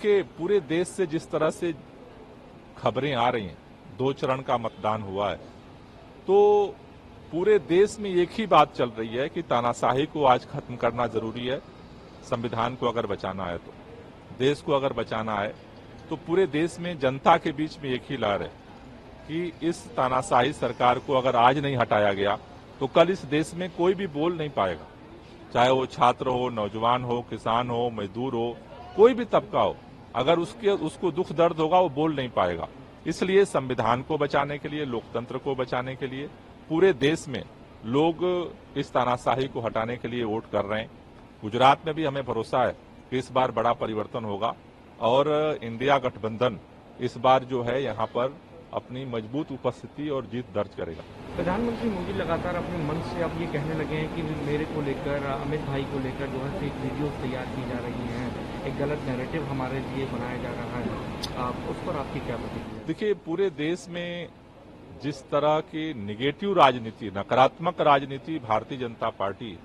कि पूरे देश से जिस तरह से खबरें आ रही हैं, 2 चरण का मतदान हुआ है, तो पूरे देश में एक ही बात चल रही है कि तानाशाही को आज खत्म करना जरूरी है। संविधान को अगर बचाना है, तो देश को अगर बचाना है, तो पूरे देश में जनता के बीच में एक ही लहर है कि इस तानाशाही सरकार को अगर आज नहीं हटाया गया तो कल इस देश में कोई भी बोल नहीं पाएगा, चाहे वो छात्र हो, नौजवान हो, किसान हो, मजदूर हो, कोई भी तबका हो। अगर उसको दुख दर्द होगा, वो बोल नहीं पाएगा। इसलिए संविधान को बचाने के लिए, लोकतंत्र को बचाने के लिए पूरे देश में लोग इस तानाशाही को हटाने के लिए वोट कर रहे हैं। गुजरात में भी हमें भरोसा है कि इस बार बड़ा परिवर्तन होगा और इंडिया गठबंधन इस बार जो है यहाँ पर अपनी मजबूत उपस्थिति और जीत दर्ज करेगा। प्रधानमंत्री मोदी लगातार अपने मन से अब ये कहने लगे हैं कि मेरे को लेकर, अमित भाई को लेकर जो है फेक वीडियोस तैयार की जा रही हैं, एक गलत नैरेटिव हमारे लिए बनाया जा रहा है। उस पर आपकी क्या प्रतिक्रिया? देखिए, पूरे देश में जिस तरह की निगेटिव राजनीति, नकारात्मक राजनीति भारतीय जनता पार्टी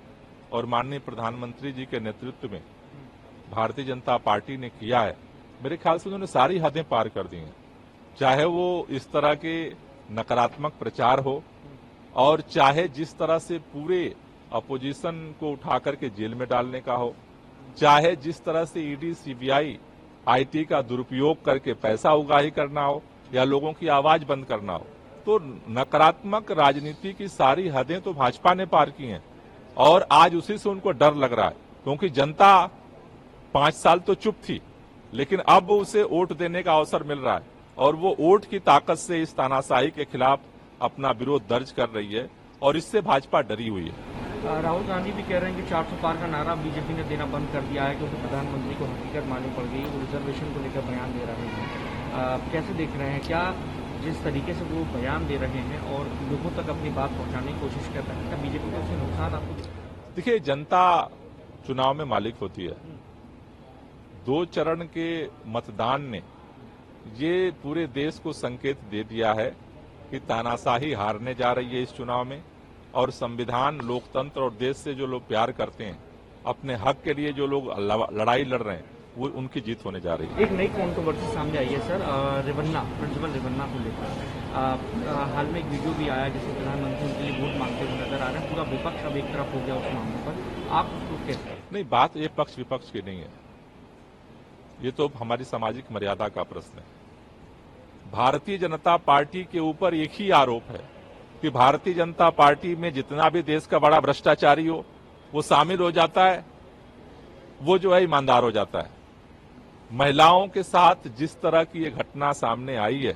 और माननीय प्रधानमंत्री जी के नेतृत्व में भारतीय जनता पार्टी ने किया है, मेरे ख्याल से उन्होंने सारी हदें पार कर दी हैं। चाहे वो इस तरह के नकारात्मक प्रचार हो और चाहे जिस तरह से पूरे अपोजिशन को उठा करके जेल में डालने का हो, चाहे जिस तरह से ईडी, सीबीआई, आईटी का दुरुपयोग करके पैसा उगाही करना हो या लोगों की आवाज बंद करना हो, तो नकारात्मक राजनीति की सारी हदें तो भाजपा ने पार की हैं और आज उसी से उनको डर लग रहा है, क्योंकि जनता 5 साल तो चुप थी, लेकिन अब उसे वोट देने का अवसर मिल रहा है और वो वोट की ताकत से इस तानाशाही के खिलाफ अपना विरोध दर्ज कर रही है और इससे भाजपा डरी हुई है। राहुल गांधी भी कह रहे हैं कि 400 पार का नारा बीजेपी ने देना बंद कर दिया है क्योंकि प्रधानमंत्री को हकीकत मालूम पड़ गई, वो रिजर्वेशन को लेकर बयान दे रहे हैं। कैसे देख रहे हैं? क्या जिस तरीके से वो बयान दे रहे हैं और लोगों तक अपनी बात पहुंचाने की कोशिश कर रहे हैं, क्या बीजेपी को उससे नुकसान आपको? देखिए, जनता चुनाव में मालिक होती है। 2 चरण के मतदान ने ये पूरे देश को संकेत दे दिया है कि तानाशाही हारने जा रही है इस चुनाव में और संविधान, लोकतंत्र और देश से जो लोग प्यार करते हैं, अपने हक के लिए जो लोग लड़ाई लड़ रहे हैं, वो उनकी जीत होने जा रही है। एक नई कॉन्ट्रोवर्सी सामने आई है सर, प्रिंसिपल रेवन्ना को लेकर। हाल में एक वीडियो भी आया जिसमें प्रधानमंत्री उनके लिए वोट मांगते हुए नजर आ रहे हैं। पूरा विपक्ष अब एक तरफ हो गया उस मामले पर, आप उसको कैसे? नहीं, बात ये पक्ष विपक्ष की नहीं है, ये तो हमारी सामाजिक मर्यादा का प्रश्न है। भारतीय जनता पार्टी के ऊपर एक ही आरोप है कि भारतीय जनता पार्टी में जितना भी देश का बड़ा भ्रष्टाचारी हो वो शामिल हो जाता है, वो जो है ईमानदार हो जाता है। महिलाओं के साथ जिस तरह की ये घटना सामने आई है,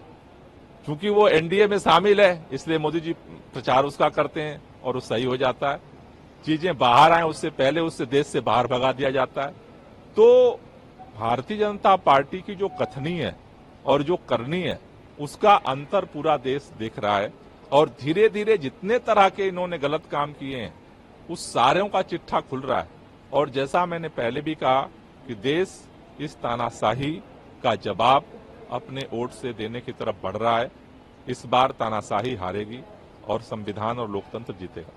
क्योंकि वो एनडीए में शामिल है, इसलिए मोदी जी प्रचार उसका करते हैं और वो सही हो जाता है। चीजें बाहर आए उससे पहले उससे देश से बाहर भगा दिया जाता है। तो भारतीय जनता पार्टी की जो कथनी है और जो करनी है, उसका अंतर पूरा देश देख रहा है और धीरे धीरे जितने तरह के इन्होंने गलत काम किए हैं, उस सारों का चिट्ठा खुल रहा है। और जैसा मैंने पहले भी कहा कि देश इस तानाशाही का जवाब अपने वोट से देने की तरफ बढ़ रहा है। इस बार तानाशाही हारेगी और संविधान और लोकतंत्र जीतेगा।